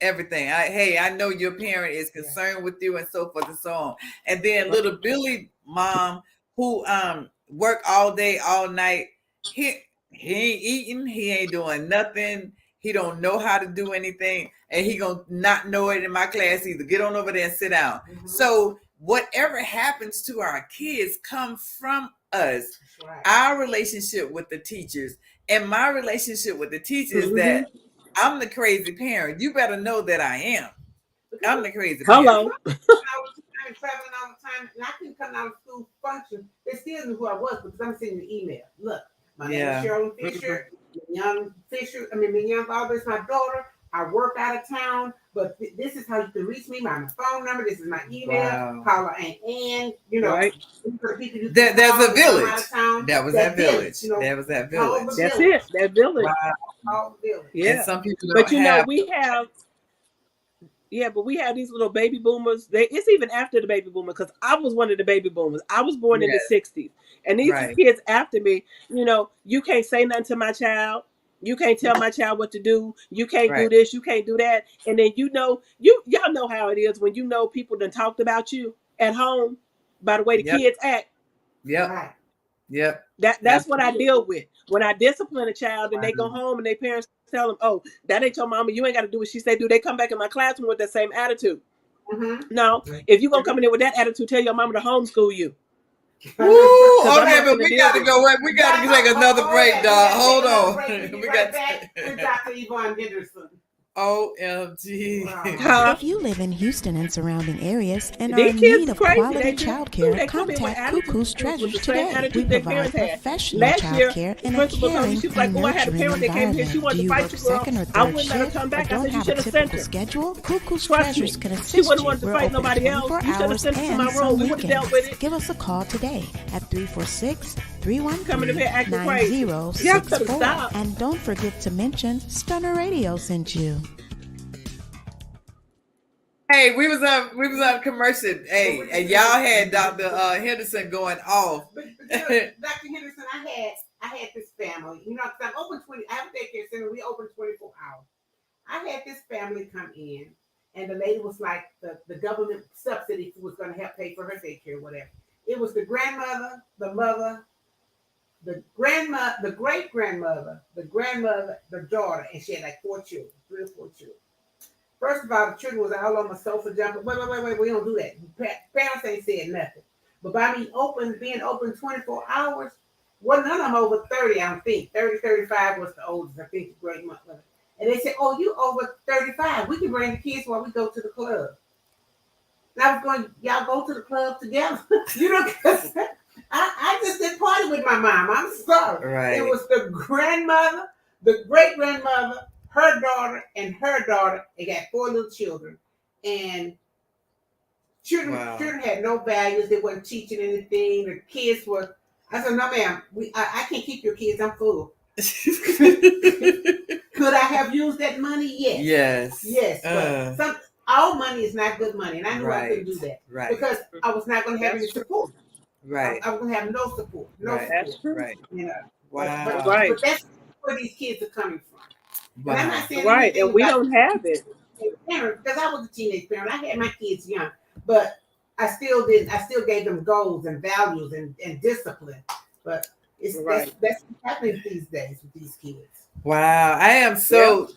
I know your parent is concerned with you, and so forth and so on. And then little Billy mom, who work all day, all night, he ain't eating, he ain't doing nothing, he don't know how to do anything, and he gonna not know it in my class either. Get on over there and sit down. Mm-hmm. So whatever happens to our kids come from us. Our relationship with the teachers, and my relationship with the teachers, that I'm the crazy parent. You better know that I am. I'm the crazy parent. Hello. I'm traveling all the time, and I couldn't come out of school function. They still knew who I was because I'm sending the email. Look, my name is Sharilyn Fisher. Mignon Barber is my daughter. I work out of town, but this is how you can reach me. My phone number. This is my email. Call her Aunt Ann. There's a village. That was that village. That was that village. That's it. That village. Wow. Yeah. And some people don't know, we have. Yeah, but we have these little baby boomers. It's even after the baby boomer, because I was one of the baby boomers. I was born in the 60s. And these kids after me, you can't say nothing to my child. You can't tell my child what to do. You can't do this. You can't do that. And then y'all know how it is when people done talked about you at home by the way the kids act. Yep. Yep. That's what I deal with. When I discipline a child and they go home and their parents tell them, oh, that ain't your mama, you ain't got to do what she say do. They come back in my classroom with that same attitude. Mm-hmm. No, if you're going to come in there with that attitude, tell your mama to homeschool you. Woo, okay, but we got to go. We got to take another break, dog. Hold on. We got back with Dr. Yvonne Henderson. OMG. Wow. If you live in Houston and surrounding areas and are These in kids need of crazy. quality They childcare, come in with contact attitudes Cuckoo's with Treasures the same today. We attitude their provide parents had. professional Last year, childcare the in a principal told me, caring she was like, and "Oh, I had a nurturing parent that came here. She environment. wanted Do to you fight work you, girl. second or I third wouldn't let her shift come or back. I don't said, you have a should have sent typical her. schedule? Cuckoo's Trust me, Treasures can assist she wouldn't you. want to We're fight open nobody else. 24 You should have hours sent her to and my some room. We would have dealt weekends. with it. Give us a call today at 346 Coming in here acting crazy. 313-9064. Y'all could have stopped. And don't forget to mention Stunner Radio sent you. Hey, we was on commercial. Hey, and y'all had Dr. Henderson going off. But Dr. Henderson, I had this family. You know, 'cause I'm open 20. I have a daycare center. We open 24 hours. I had this family come in, and the lady was like, the government subsidy was going to help pay for her daycare, whatever. It was the grandmother, the mother, the grandma, the great grandmother, the grandmother, the daughter, and she had like 4 children, 3 or 4 children. First of all, the children was all on my sofa jumping. Wait, we don't do that. Parents ain't said nothing. But by me being open 24 hours, well, none of them over 30, I don't think. 30, 35 was the oldest, I think, the great mother. And they said, oh, you over 35. We can bring the kids while we go to the club. And I was going, y'all go to the club together. You know, because I just didn't party with my mom. I'm sorry. Right. It was the grandmother, the great grandmother, her daughter, and her daughter. They got 4 little children. And children had no values. They weren't teaching anything. The kids were, I said, no, ma'am, I can't keep your kids. I'm full. Could I have used that money? Yes. But all money is not good money. And I knew I couldn't do that. Right. Because I was not going to have any support. Right. I was going to have no support. That's true. Right. You know. Wow. But that's where these kids are coming from. Wow. And I'm not saying Right, and we don't have it. Parents, because I was a teenage parent. I had my kids young, but I still gave them goals and values and discipline. But it's that's what's happening these days with these kids. Wow. I am so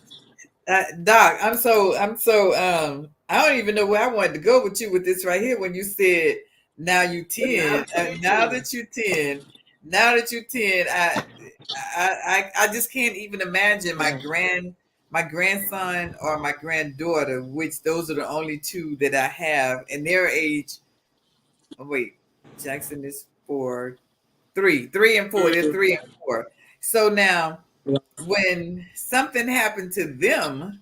Doc, I'm so I don't even know where I wanted to go with you with this right here when you said now you 10. Now that you're 10, I just can't even imagine my grandson or my granddaughter, which those are the only 2 that I have, and their age. Oh wait, Jackson is 4, 3 and 4. They're 3 and 4. So now, when something happened to them,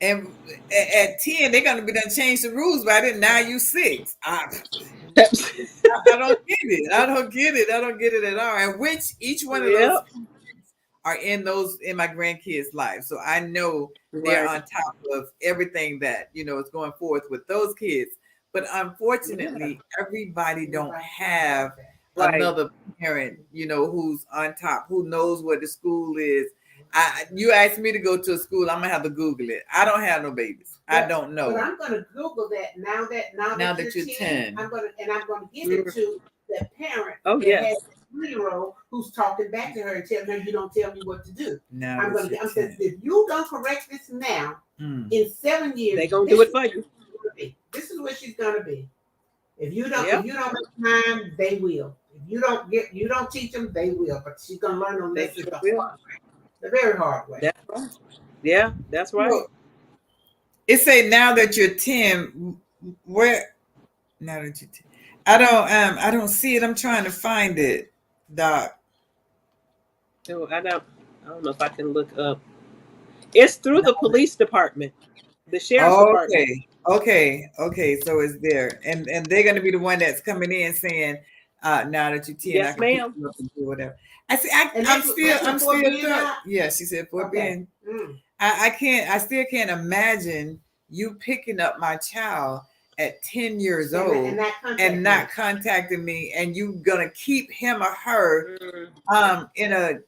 and at 10, they're gonna be done change the rules by then. Now you 6. I don't get it. I don't get it at all. And which each one of those are in my grandkids' lives. So I know they're on top of everything that, is going forth with those kids. But unfortunately, everybody don't have another parent, who's on top, who knows what the school is. You asked me to go to a school, I'm gonna have to Google it. I don't have no babies. I don't know. But I'm gonna Google that now that you're 10. I'm gonna give it to the parent that has a 3-year-old who's talking back to her and telling her, you don't tell me what to do. I'm saying, if you don't correct this now, in 7 years, they're gonna do it for you. This is where she's gonna be. If you don't make time, they will. If you don't teach them, they will. But she's gonna learn them lessons the hard way. The very hard way. That's right. Yeah, that's right. Well, it say now that you're 10, where now that you're 10. I don't see it. I'm trying to find it, Doc. No, I don't know if I can look up. It's through the police department, the sheriff's department. Okay. So it's there, and they're going to be the one that's coming in saying, "Now that you're 10, yes, I can ma'am. pick you up and do whatever." I'm still. Yeah, she said 4 being. I still can't imagine you picking up my child at 10 years old and not contacting me, and you gonna keep him or her in a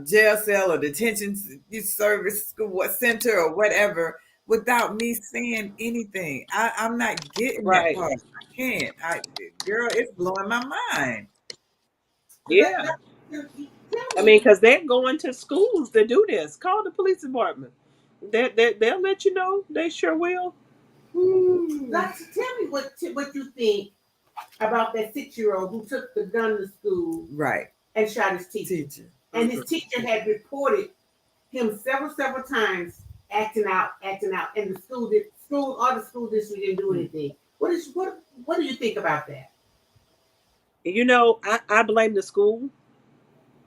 jail cell or detention service school center or whatever without me saying anything. I'm not getting that part. I can't. Girl, it's blowing my mind. Yeah. I mean, because they're going to schools to do this. Call the police department. They'll let you know. They sure will. Doctor, tell me what you think about that 6-year-old who took the gun to school, and shot his teacher. And his teacher had reported him several times acting out, and the all the school district didn't do anything. What do you think about that? I blame the school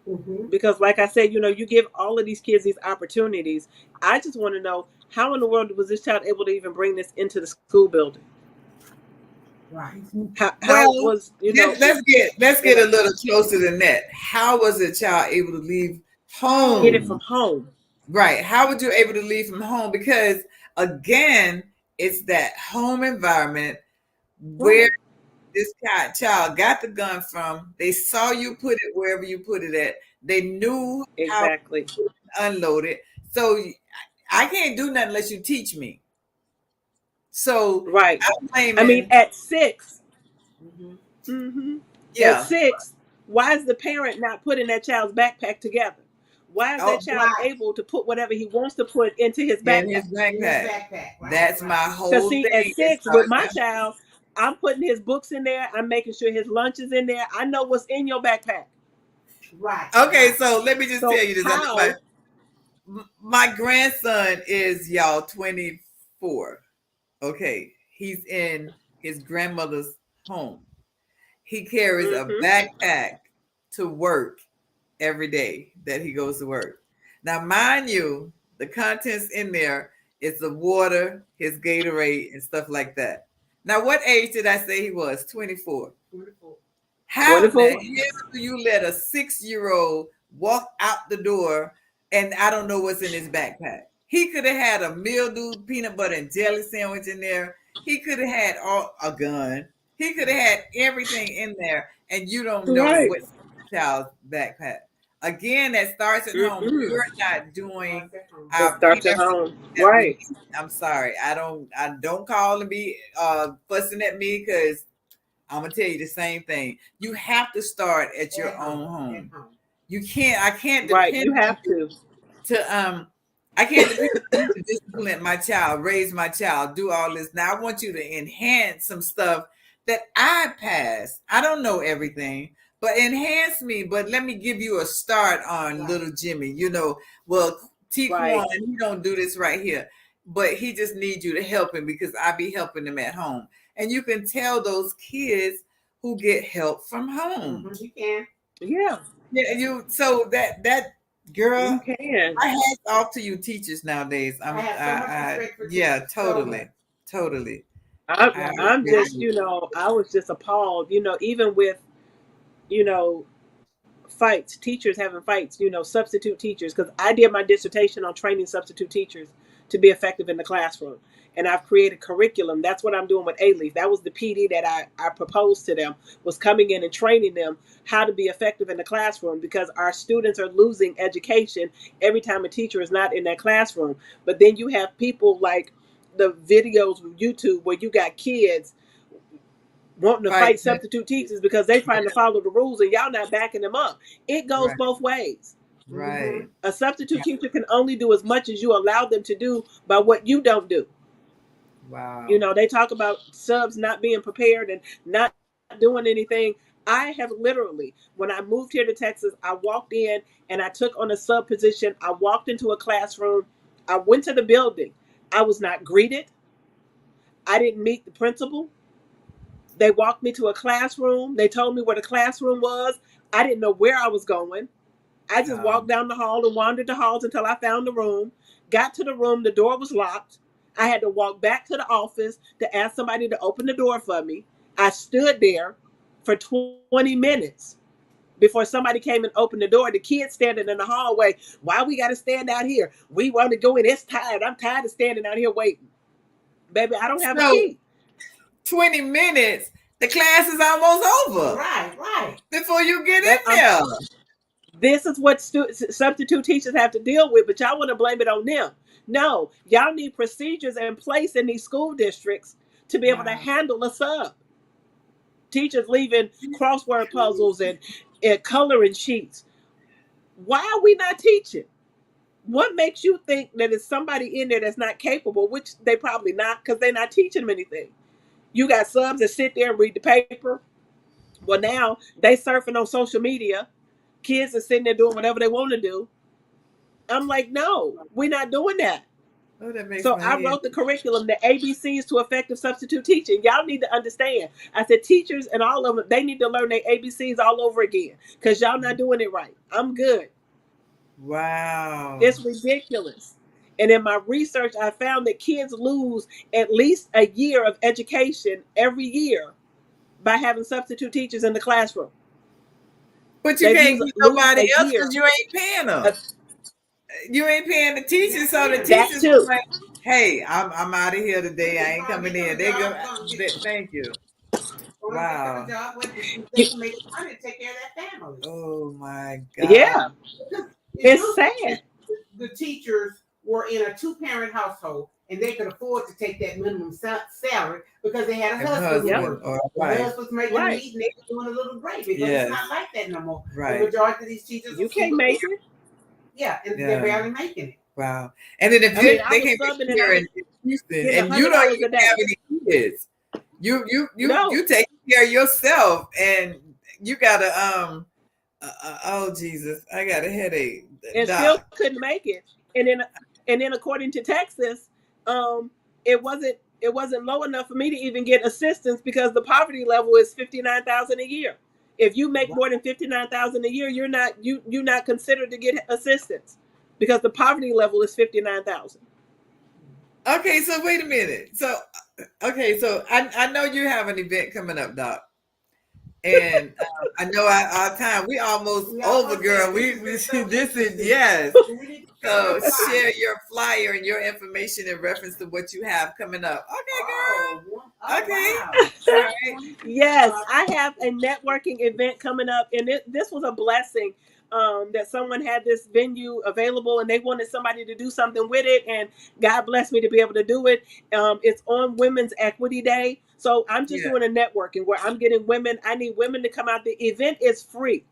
Mm-hmm. because, like I said, you give all of these kids these opportunities. I just want to know, how in the world was this child able to even bring this into the school building? Right. How Well, was let's get a little closer than that. How was a child able to leave get it home? from home? Right. How would you able to leave from home? Because again, it's that home environment where Right. this child got the gun from. They saw you put it wherever you put it at. They knew how Exactly. to unload it. So I can't do nothing unless you teach me. So Right. I'm I mean, blaming, at 6, Mm-hmm. hmm at yeah. 6, why is the parent not putting that child's backpack together? Why is Oh, that child Right. able to put whatever he wants to put into his in his backpack? In his backpack. backpack. Right. That's my Right. Because, whole see, at thing. It 6, with starts my at child, I'm putting his books in there. I'm making sure his lunch is in there. I know what's in your backpack. Right. Okay, Right. so let me just tell So you this. I know how? my grandson is y'all 24. Okay, he's in his grandmother's home. He carries a Hmm. backpack to work every day that he goes to work. Now, mind you, the contents in there is the water, his Gatorade, and stuff like that. Now, what age did I say he was? 24. Beautiful. How the 24. hell do you let a 6-year-old walk out the door and I don't know what's in his backpack? He could have had a mildewed peanut butter and jelly sandwich in there. He could have had a gun. He could have had everything in there, and you don't know Right. what's in the child's backpack. Again, that starts at home. Mm-mm. We're not doing Starts at home. It our starts at parents home. that we Right. need. I'm sorry. I don't call and be fussing at me because I'm gonna tell you the same thing. You have to start at your At own home. At home. home. You can't. I can't Right. You depend on have you to. to I can't depend on you to discipline my child, raise my child, do all this. Now I want you to enhance some stuff that I passed. I don't know everything, but enhance me. But let me give you a start on Right. little Jimmy. Well, Right. Tequan, he don't do this right here, but he just needs you to help him because I be helping him at home. And you can tell those kids who get help from home. Mm-hmm. You can. Yeah. Yeah, so that You girl, can. I hats off to you teachers nowadays. I have so much respect for Yeah, teachers. So much. totally. I'm, I I'm really just, do. I was just appalled, even with, you know, fights, teachers having fights, substitute teachers, because I did my dissertation on training substitute teachers to be effective in the classroom. And I've created curriculum. That's what I'm doing with A-Leaf. That was the PD that I proposed to them, was coming in and training them how to be effective in the classroom, because our students are losing education every time a teacher is not in that classroom. But then you have people like the videos on YouTube where you got kids wanting to Fight. fight substitute teachers because they trying to follow the rules and y'all not backing them up. It goes Right, both ways. Mm-hmm. right. A substitute teacher can only do as much as you allow them to do by what you don't do. Wow. They talk about subs not being prepared and not doing anything. I have literally, when I moved here to Texas, I walked in and I took on a sub position. I walked into a classroom. I went to the building. I was not greeted. I didn't meet the principal. They walked me to a classroom. They told me where the classroom was. I didn't know where I was going. I just walked down the hall and wandered the halls until I found the room. Got to the room, the door was locked. I had to walk back to the office to ask somebody to open the door for me. I stood there for 20 minutes before somebody came and opened the door. The kids standing in the hallway. Why we got to stand out here? We want to go in. It's tired. I'm tired of standing out here waiting. Baby, I don't have a So key. 20 minutes, the class is almost over Right. Right. before you get But in there. this is what substitute teachers have to deal with, but y'all want to blame it on them. No, y'all need procedures in place in these school districts to be able to Wow. handle a sub. Teachers leaving crossword puzzles and coloring sheets. Why are we not teaching? What makes you think that there's somebody in there that's not capable, which they probably not, because they're not teaching them anything? You got subs that sit there and read the paper. Well, now they surfing on social media. Kids are sitting there doing whatever they want to do. I'm like, no, we're not doing that. Oh, that makes So my I head. wrote the curriculum, the ABCs to effective substitute teaching. Y'all need to understand. I said teachers and all of them, they need to learn their ABCs all over again because y'all not doing it right. I'm good. Wow. It's ridiculous. And in my research, I found that kids lose at least a year of education every year by having substitute teachers in the classroom. But you They can't lose keep lose nobody a else because year. you ain't paying them. Of You ain't paying the teachers, so the that teachers too. like, "Hey, I'm out of here today. I ain't coming in." They go, "Thank you." Wow. Job where they You, can make money to take care of their families. Oh my God. yeah, Because it it's used to be sad. the teachers were in a two-parent household and they could afford to take that minimum salary because they had a And husband who Yep. worked. or The wife. husband's making the Right. meat and they were doing a little gravy, but it's Yes. not like that no more. The Right. majority of these teachers You are can't single make parents. it. Yeah, and Yeah. they're barely making it. Wow. And then if I mean, I they was came subbing and I here was in Houston getting and you don't $100 a even have day. any kids, No, you take care of yourself and you gotta oh Jesus, I got a headache. and still Doc. couldn't make it. And then according to Texas, um, it wasn't low enough for me to even get assistance because the poverty level is 59,000 a year. If you make more than 59,000 a year, you're not considered to get assistance because the poverty level is 59,000. Okay, so wait a minute. So okay, so I know you have an event coming up, Doc. And I know our time we almost over, girl. This is yes. So share your flyer and your information in reference to what you have coming up. Okay, girl. Okay. All right. Yes, I have a networking event coming up, and this was a blessing that someone had this venue available, and they wanted somebody to do something with it, and God blessed me to be able to do it. It's on Women's Equity Day, so I'm just Yeah. doing a networking where I'm getting women. I need women to come out. The event is free.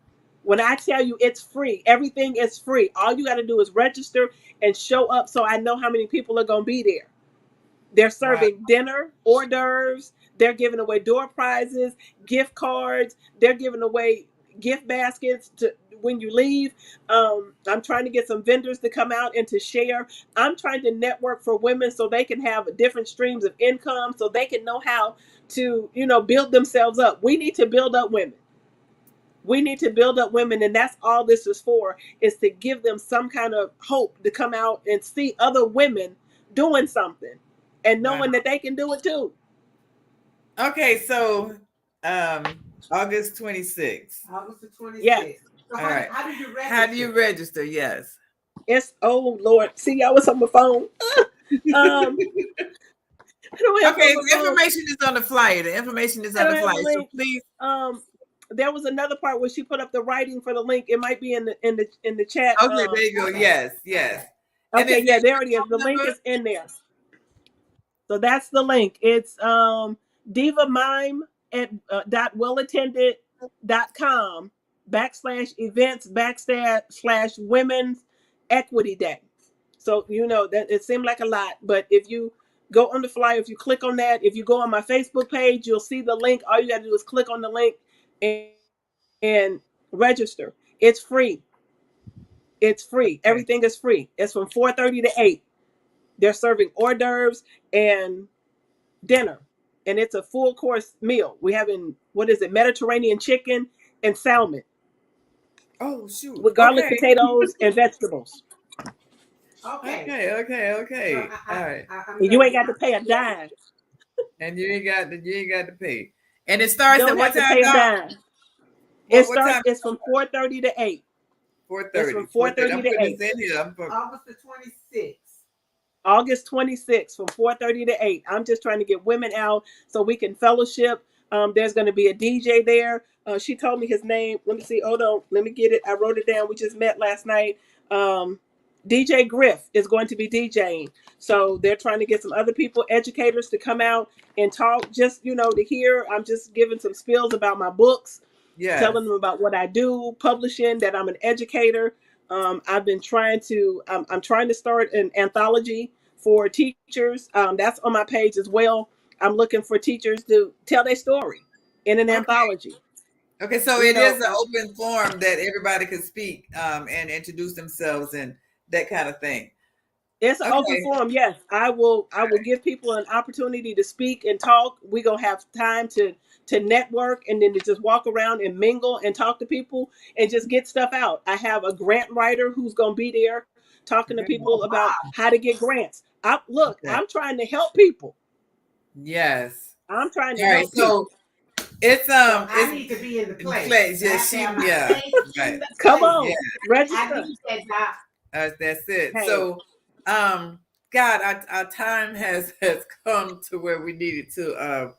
When I tell you it's free, everything is free. All you got to do is register and show up, so I know how many people are going to be there. They're Wow. serving dinner, hors d'oeuvres. They're giving away door prizes, gift cards. They're giving away gift baskets to when you leave. I'm trying to get some vendors to come out and to share. I'm trying to network for women so they can have different streams of income, so they can know how to, build themselves up. We need to build up women. We need to build up women, and that's all this is to give them some kind of hope to come out and see other women doing something and Wow. knowing that they can do it too. Okay, so August 26th. August the 26th. Yeah. So All right. how do you register? How do you register? Yes. It's oh Lord. See, I was on my phone. I don't have Okay, on my the phone. information is on the flyer. The information is I on the don't have flyer. a So link. please. There was another part where she put up the writing for the link. It might be in the chat. Okay, there you go. Yes, yes. And Okay, is yeah, this there your it is. The phone link number? is in there. So that's the link. It's Diva Mime at .wellattended.com /events /women's equity day. So that it seemed like a lot, but if you go on the flyer, if you click on that, if you go on my Facebook page, you'll see the link. All you got to do is click on the link and register. It's free. It's free. Okay. Everything is free. It's from 4:30 to 8. They're serving hors d'oeuvres and dinner, and it's a full course meal. We having Mediterranean chicken and salmon Oh shoot. with garlic Okay. potatoes and vegetables. Okay. Okay. So All right. I'm And you gonna ain't get got to pay a dime. And you ain't got to pay. And it You starts at don't what have to time, pay a Doc? dime. It What starts. time? It's from 4:30 to 8. It's from 4:30. 4:30 I'm to putting 8. this in here. August the 26th. August 26th from 4:30 to 8. I'm just trying to get women out so we can fellowship. There's going to be a DJ there. She told me his name. Let me see. Hold on. Let me get it. I wrote it down. We just met last night. DJ Griff is going to be DJing. So they're trying to get some other people, educators, to come out and talk. Just to hear. I'm just giving some spills about my books, Yes. telling them about what I do, publishing, that I'm an educator. I've been trying to. I'm trying to start an anthology for teachers. That's on my page as well. I'm looking for teachers to tell their story in an Okay. anthology. Okay, so You it know, is an open forum that everybody can speak and introduce themselves and that kind of thing. It's an open Okay. forum. Yes, I will give people an opportunity to speak and talk. We're gonna have time to network, and then to just walk around and mingle and talk to people and just get stuff out. I have a grant writer who's gonna be there talking to people about how to get grants. Okay. I'm trying to help people. Yes. I'm trying to All right. help people. So it's So I it's need to be in the place. place. I Yeah, have to she have my yeah, face in right. the Come place. on, Yeah. I register. need that, Doc. That's it. Hey. So God, our time has come to where we needed to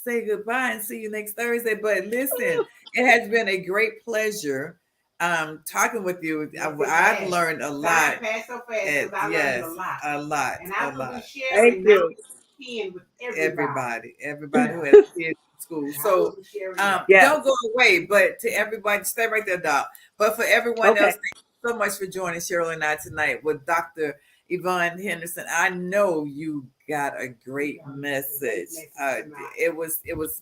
say goodbye and see you next Thursday. But listen, it has been a great pleasure talking with you. I've learned a lot. Pass so fast because I learned a lot. And I will be Thank sharing now you. with everybody. Everybody who has kids in school. And I So will be sharing that. Yes. don't go away. But to everybody, stay right there, Doc. But for everyone Okay. else, thank you so much for joining Sharilyn and I tonight with Dr. Yvonne Henderson. I know you got a great message. It was.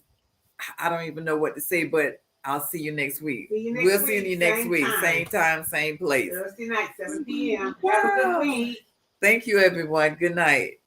I don't even know what to say, but I'll see you next week. We'll see you next week, same time, same place. Thursday night, 7 p.m. Have a good week. Thank you, everyone. Good night.